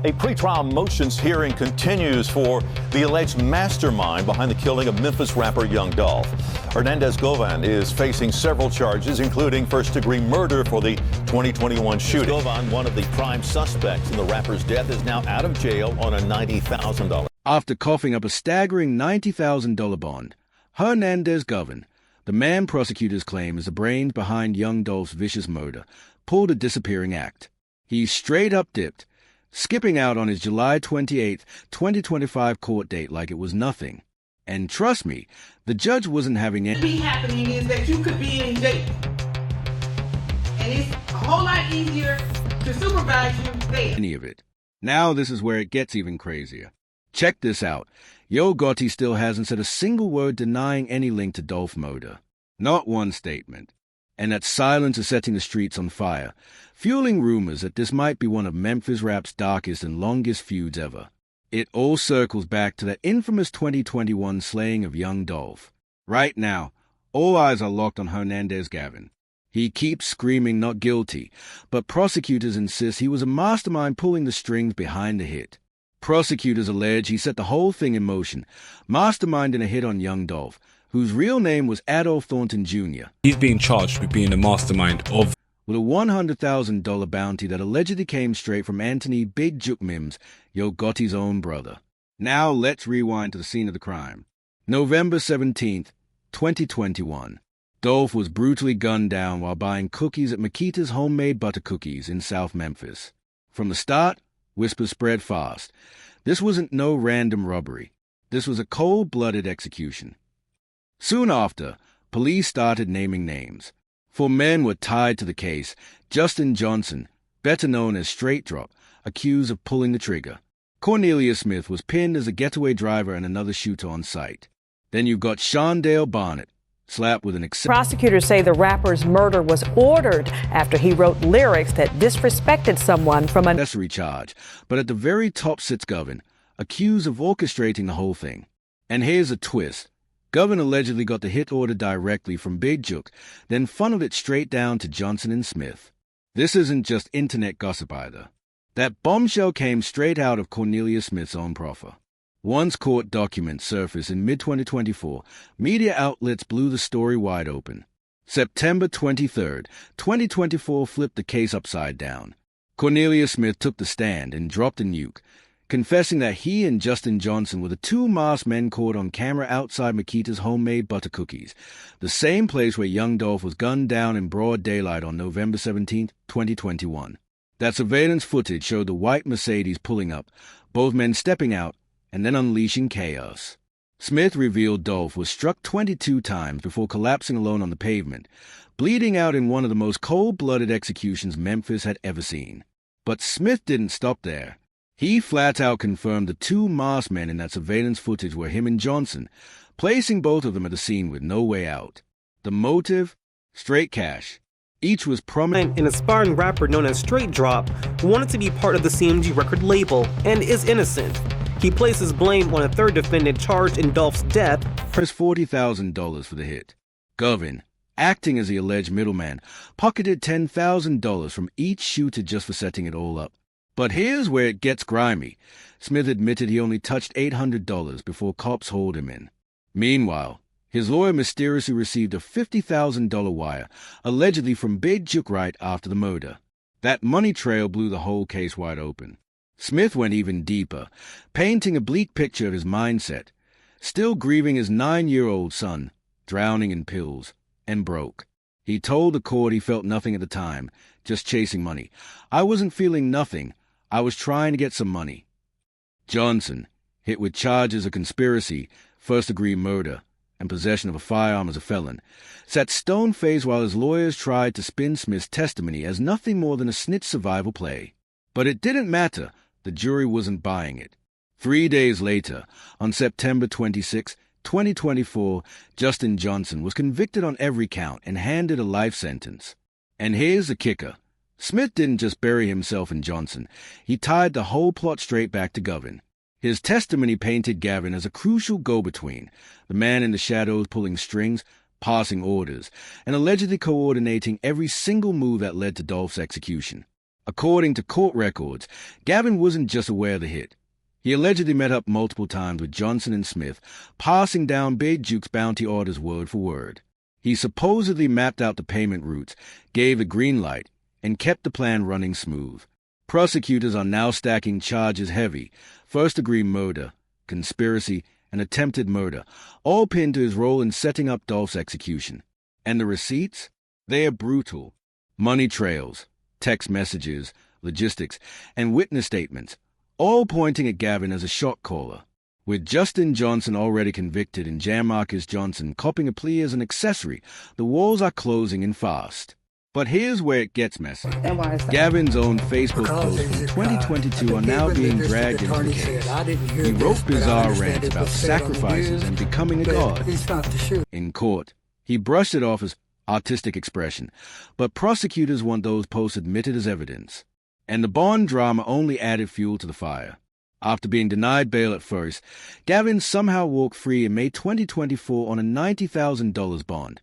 A pretrial motions hearing continues for the alleged mastermind behind the killing of Memphis rapper Young Dolph. Hernandez Govan is facing several charges, including first-degree murder for the 2021 shooting. Govan, one of the prime suspects in the rapper's death, is now out of jail on a $90,000. After coughing up a staggering $90,000 bond, Hernandez Govan, the man prosecutors claim is the brains behind Young Dolph's vicious murder, pulled a disappearing act. He straight up dipped, skipping out on his July 28, 2025 court date like it was nothing. And trust me, the judge wasn't having any. What be happening is that you could be in jail. And it's a whole lot easier to supervise you there. Any of it. Now this is where it gets even crazier. Check this out. Yo Gotti still hasn't said a single word denying any link to Dolph murder. Not one statement. And that silence is setting the streets on fire, fueling rumors that this might be one of Memphis rap's darkest and longest feuds ever. It all circles back to that infamous 2021 slaying of Young Dolph. Right now, all eyes are locked on Hernandez Govan. He keeps screaming not guilty, but prosecutors insist he was a mastermind pulling the strings behind the hit. Prosecutors allege he set the whole thing in motion, masterminding a hit on Young Dolph, whose real name was Adolph Thornton Jr. He's being charged with being a mastermind of with a $100,000 bounty that allegedly came straight from Anthony Big Juke Mims, Yo Gotti's own brother. Now let's rewind to the scene of the crime. November 17th, 2021. Dolph was brutally gunned down while buying cookies at Makita's Homemade Butter Cookies in South Memphis. From the start, whispers spread fast. This wasn't no random robbery. This was a cold-blooded execution. Soon after, police started naming names. 4 men were tied to the case. Justin Johnson, better known as Straight Drop, accused of pulling the trigger. Cornelius Smith was pinned as a getaway driver and another shooter on site. Then you've got Shondale Barnett, slapped with an Prosecutors say the rapper's murder was ordered after he wrote lyrics that disrespected someone from an accessory charge. But at the very top sits Govan, accused of orchestrating the whole thing. And here's a twist. Govan allegedly got the hit order directly from Big Juke, then funneled it straight down to Johnson and Smith. This isn't just internet gossip either. That bombshell came straight out of Cornelius Smith's own proffer. Once court documents surfaced in mid-2024, media outlets blew the story wide open. September 23rd, 2024 flipped the case upside down. Cornelius Smith took the stand and dropped a nuke, confessing that he and Justin Johnson were the 2 masked men caught on camera outside Makita's Homemade Butter Cookies, the same place where Young Dolph was gunned down in broad daylight on November 17, 2021. That surveillance footage showed the white Mercedes pulling up, both men stepping out, and then unleashing chaos. Smith revealed Dolph was struck 22 times before collapsing alone on the pavement, bleeding out in one of the most cold-blooded executions Memphis had ever seen. But Smith didn't stop there. He flat-out confirmed the 2 masked men in that surveillance footage were him and Johnson, placing both of them at the scene with no way out. The motive? Straight cash. Each was prominent. An aspiring rapper known as Straight Drop wanted to be part of the CMG record label and is innocent. He places blame on a 3rd defendant charged in Dolph's death. Press $40,000 for the hit. Govan, acting as the alleged middleman, pocketed $10,000 from each shooter just for setting it all up. But here's where it gets grimy. Smith admitted he only touched $800 before cops hauled him in. Meanwhile, his lawyer mysteriously received a $50,000 wire, allegedly from Big Juke right after the murder. That money trail blew the whole case wide open. Smith went even deeper, painting a bleak picture of his mindset, still grieving his 9-year-old son, drowning in pills, and broke. He told the court he felt nothing at the time, just chasing money. I wasn't feeling nothing. I was trying to get some money. Johnson, hit with charges of conspiracy, first-degree murder, and possession of a firearm as a felon, sat stone-faced while his lawyers tried to spin Smith's testimony as nothing more than a snitch survival play. But it didn't matter. The jury wasn't buying it. 3 days later, on September 26, 2024, Justin Johnson was convicted on every count and handed a life sentence. And here's the kicker. Smith didn't just bury himself in Johnson. He tied the whole plot straight back to Govan. His testimony painted Govan as a crucial go-between, the man in the shadows pulling strings, passing orders, and allegedly coordinating every single move that led to Dolph's execution. According to court records, Gavin wasn't just aware of the hit. He allegedly met up multiple times with Johnson and Smith, passing down Big Duke's bounty orders word for word. He supposedly mapped out the payment routes, gave a green light, and kept the plan running smooth. Prosecutors are now stacking charges heavy: first-degree murder, conspiracy, and attempted murder, all pinned to his role in setting up Dolph's execution. And the receipts? They are brutal. Money trails, text messages, logistics, and witness statements, all pointing at Gavin as a shot caller. With Justin Johnson already convicted and Jamarcus Johnson copping a plea as an accessory, the walls are closing in fast. But here's where it gets messy. And why is that? Gavin's own Facebook posts from 2022 are now being dragged into the case. He wrote bizarre rants about sacrifices and becoming a god. In court, he brushed it off as artistic expression, but prosecutors want those posts admitted as evidence. And the bond drama only added fuel to the fire. After being denied bail at first, Gavin somehow walked free in May 2024 on a $90,000 bond,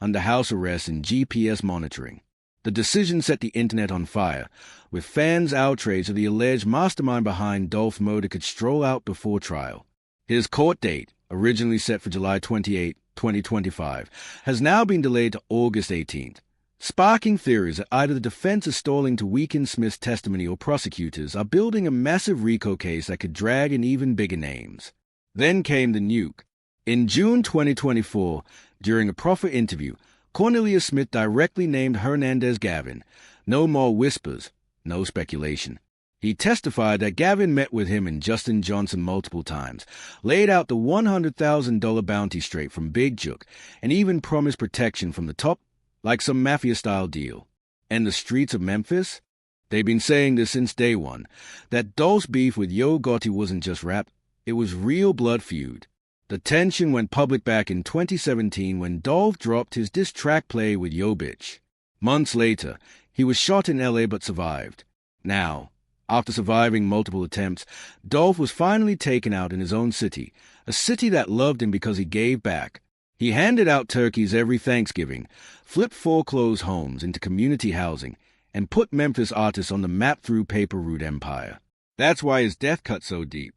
under house arrest and GPS monitoring. The decision set the internet on fire, with fans outraged that the alleged mastermind behind Dolph's murder could stroll out before trial. His court date, originally set for July 28, 2025, has now been delayed to August 18th, sparking theories that either the defense is stalling to weaken Smith's testimony or prosecutors are building a massive RICO case that could drag in even bigger names. Then came the nuke. In June 2024, during a proffer interview, Cornelius Smith directly named Hernandez Gavin. No more whispers, no speculation. He testified that Gavin met with him and Justin Johnson multiple times, laid out the $100,000 bounty straight from Big Juke, and even promised protection from the top, like some mafia-style deal. And the streets of Memphis? They've been saying this since day one, that Dolph's beef with Yo Gotti wasn't just rap, it was real blood feud. The tension went public back in 2017 when Dolph dropped his diss track play with Yo Bitch. Months later, he was shot in LA but survived. Now, after surviving multiple attempts, Dolph was finally taken out in his own city, a city that loved him because he gave back. He handed out turkeys every Thanksgiving, flipped foreclosed homes into community housing, and put Memphis artists on the map through paper route empire. That's why his death cut so deep.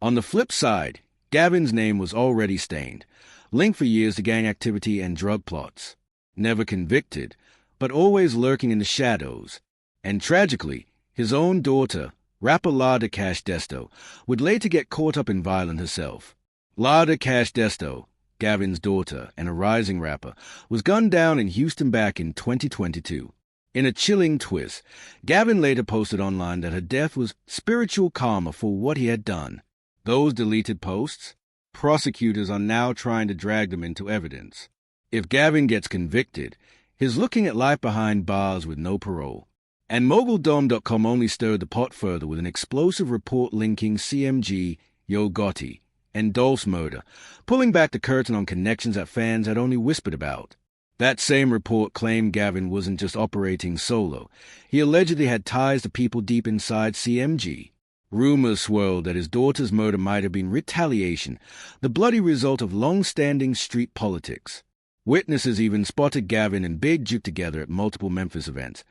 On the flip side, Gavin's name was already stained, linked for years to gang activity and drug plots. Never convicted, but always lurking in the shadows. And tragically, his own daughter, rapper Lada Cash Desto, would later get caught up in violence herself. Lada Cash Desto, Gavin's daughter and a rising rapper, was gunned down in Houston back in 2022. In a chilling twist, Gavin later posted online that her death was spiritual karma for what he had done. Those deleted posts? Prosecutors are now trying to drag them into evidence. If Gavin gets convicted, he's looking at life behind bars with no parole. And MogulDom.com only stirred the pot further with an explosive report linking CMG, Yo Gotti, and Dolph's murder, pulling back the curtain on connections that fans had only whispered about. That same report claimed Gavin wasn't just operating solo. He allegedly had ties to people deep inside CMG. Rumors swirled that his daughter's murder might have been retaliation, the bloody result of long-standing street politics. Witnesses even spotted Gavin and Big Juke together at multiple Memphis events,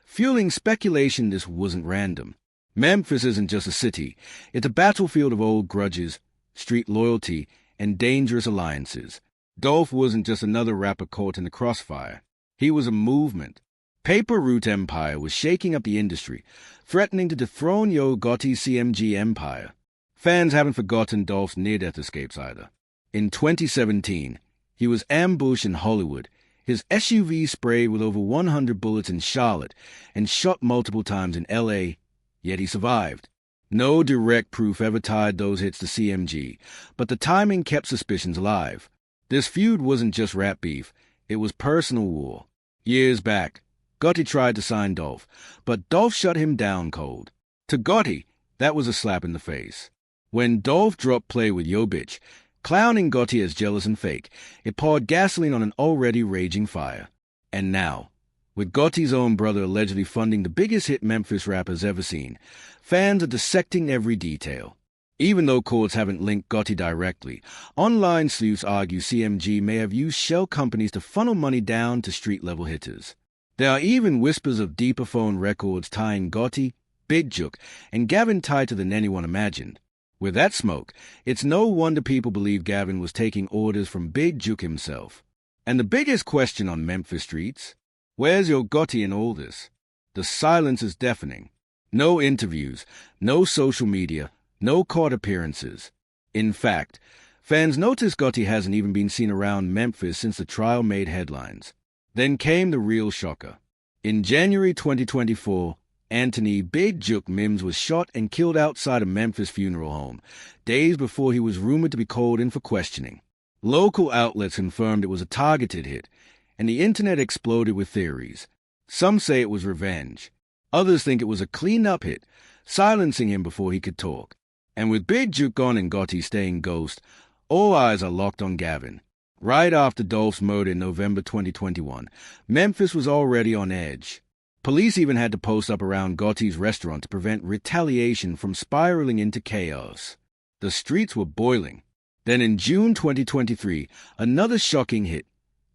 fueling speculation this wasn't random. Memphis isn't just a city, it's a battlefield of old grudges, street loyalty, and dangerous alliances. Dolph wasn't just another rapper caught in the crossfire. He was a movement. Paper Route Empire was shaking up the industry, threatening to dethrone Yo Gotti's CMG empire. Fans haven't forgotten Dolph's near-death escapes either. In 2017, he was ambushed in Hollywood, his SUV sprayed with over 100 bullets in Charlotte, and shot multiple times in LA, yet he survived. No direct proof ever tied those hits to CMG, but the timing kept suspicions alive. This feud wasn't just rap beef, it was personal war. Years back, Gotti tried to sign Dolph, but Dolph shut him down cold. To Gotti, that was a slap in the face. When Dolph dropped play with Yo Bitch, clowning Gotti as jealous and fake, it poured gasoline on an already raging fire. And now, with Gotti's own brother allegedly funding the biggest hit Memphis rapper's ever seen, fans are dissecting every detail. Even though courts haven't linked Gotti directly, online sleuths argue CMG may have used shell companies to funnel money down to street-level hitters. There are even whispers of deeper phone records tying Gotti, Big Juk, and Gavin tighter than anyone imagined. With that smoke, it's no wonder people believe Gavin was taking orders from Big Juk himself. And the biggest question on Memphis streets? Where's your Gotti in all this? The silence is deafening. No interviews, no social media, no court appearances. In fact, fans notice Gotti hasn't even been seen around Memphis since the trial made headlines. Then came the real shocker. In January 2024, Anthony Big Juk Mims was shot and killed outside a Memphis funeral home, days before he was rumored to be called in for questioning. Local outlets confirmed it was a targeted hit, and the internet exploded with theories. Some say it was revenge. Others think it was a clean-up hit, silencing him before he could talk. And with Big Juk gone and Gotti staying ghost, all eyes are locked on Gavin. Right after Dolph's murder in November 2021, Memphis was already on edge. Police even had to post up around Gotti's restaurant to prevent retaliation from spiraling into chaos. The streets were boiling. Then in June 2023, another shocking hit.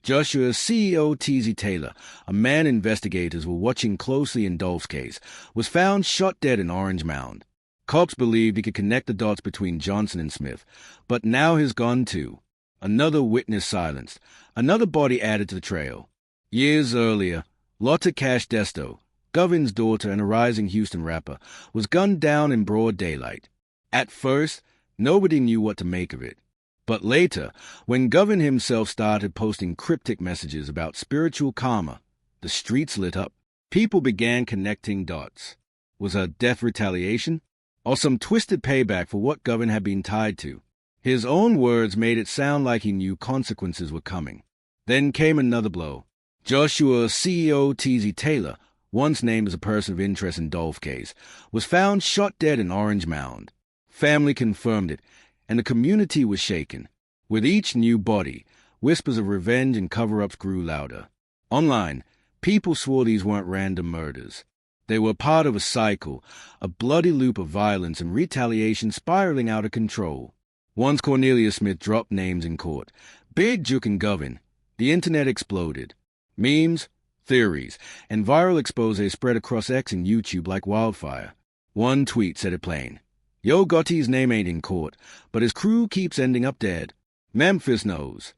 Joshua's CEO T.Z. Taylor, a man investigators were watching closely in Dolph's case, was found shot dead in Orange Mound. Cops believed he could connect the dots between Johnson and Smith, but now he's gone too. Another witness silenced, another body added to the trail. Years earlier, Lotta Cash Desto, Govin's daughter and a rising Houston rapper, was gunned down in broad daylight. At first, nobody knew what to make of it. But later, when Govan himself started posting cryptic messages about spiritual karma, the streets lit up. People began connecting dots. Was her death retaliation? Or some twisted payback for what Govan had been tied to? His own words made it sound like he knew consequences were coming. Then came another blow. Joshua's CEO T.Z. Taylor, once named as a person of interest in Dolph case, was found shot dead in Orange Mound. Family confirmed it, and the community was shaken. With each new body, whispers of revenge and cover-ups grew louder. Online, people swore these weren't random murders. They were part of a cycle, a bloody loop of violence and retaliation spiraling out of control. Once Cornelius Smith dropped names in court, Big Juk and Govan, the internet exploded. Memes, theories, and viral exposés spread across X and YouTube like wildfire. One tweet said it plain. Yo Gotti's name ain't in court, but his crew keeps ending up dead. Memphis knows.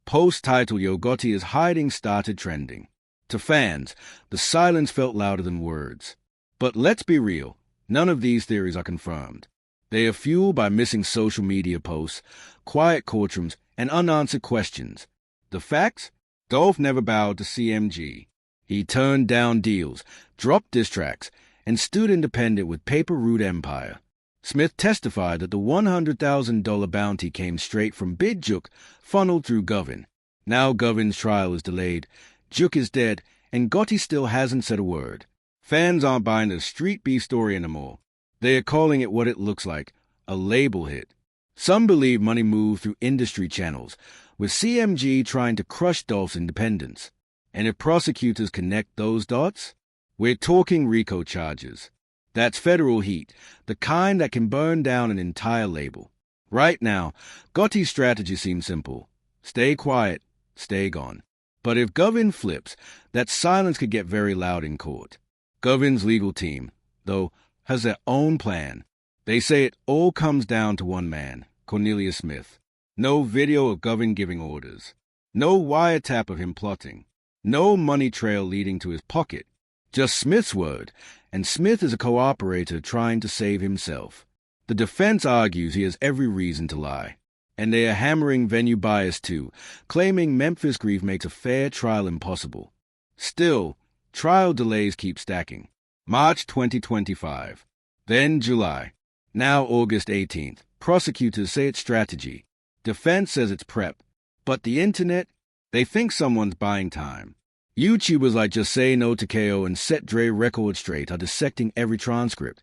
Post titled Yo Gotti is hiding started trending. To fans, the silence felt louder than words. But let's be real, none of these theories are confirmed. They are fueled by missing social media posts, quiet courtrooms, and unanswered questions. The facts? Dolph never bowed to CMG. He turned down deals, dropped diss tracks, and stood independent with Paper Route Empire. Smith testified that the $100,000 bounty came straight from Big Juk, funneled through Govan. Now Govan's trial is delayed, Juk is dead, and Gotti still hasn't said a word. Fans aren't buying the street beef story anymore. They are calling it what it looks like, a label hit. Some believe money moved through industry channels, with CMG trying to crush Dolph's independence. And if prosecutors connect those dots, we're talking RICO charges. That's federal heat, the kind that can burn down an entire label. Right now, Gotti's strategy seems simple. Stay quiet, stay gone. But if Govan flips, that silence could get very loud in court. Govan's legal team, though, has their own plan. They say it all comes down to one man, Cornelius Smith. No video of Govan giving orders. No wiretap of him plotting. No money trail leading to his pocket. Just Smith's word, and Smith is a cooperator trying to save himself. The defense argues he has every reason to lie. And they are hammering venue bias too, claiming Memphis grief makes a fair trial impossible. Still, trial delays keep stacking. March 2025. Then July. Now August 18th. Prosecutors say it's strategy. Defense says it's prep. But the internet? They think someone's buying time. YouTubers like Just Say No to KO and Set Dre Record Straight are dissecting every transcript,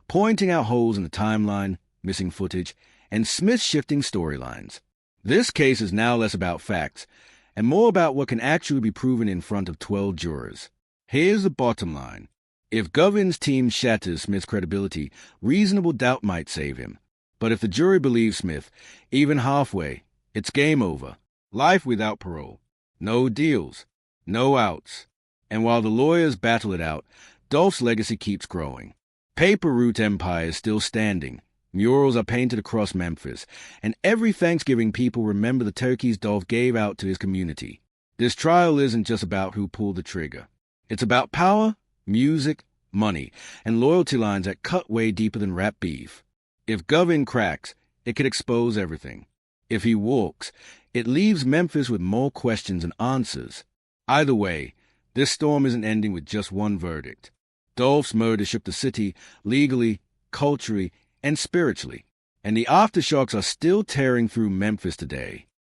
pointing out holes in the timeline, missing footage, and Smith shifting storylines. This case is now less about facts, and more about what can actually be proven in front of 12 jurors. Here's the bottom line. If Govan's team shatters Smith's credibility, reasonable doubt might save him. But if the jury believes Smith, even halfway, it's game over. Life without parole. No deals. No outs. And while the lawyers battle it out, Dolph's legacy keeps growing. Paper Route Empire is still standing. Murals are painted across Memphis, and every Thanksgiving people remember the turkeys Dolph gave out to his community. This trial isn't just about who pulled the trigger. It's about power, music, money, and loyalty lines that cut way deeper than rap beef. If Govan cracks, it could expose everything. If he walks, it leaves Memphis with more questions than answers. Either way, this storm isn't ending with just one verdict. Dolph's murder shook the city legally, culturally, and spiritually, and the aftershocks are still tearing through Memphis today.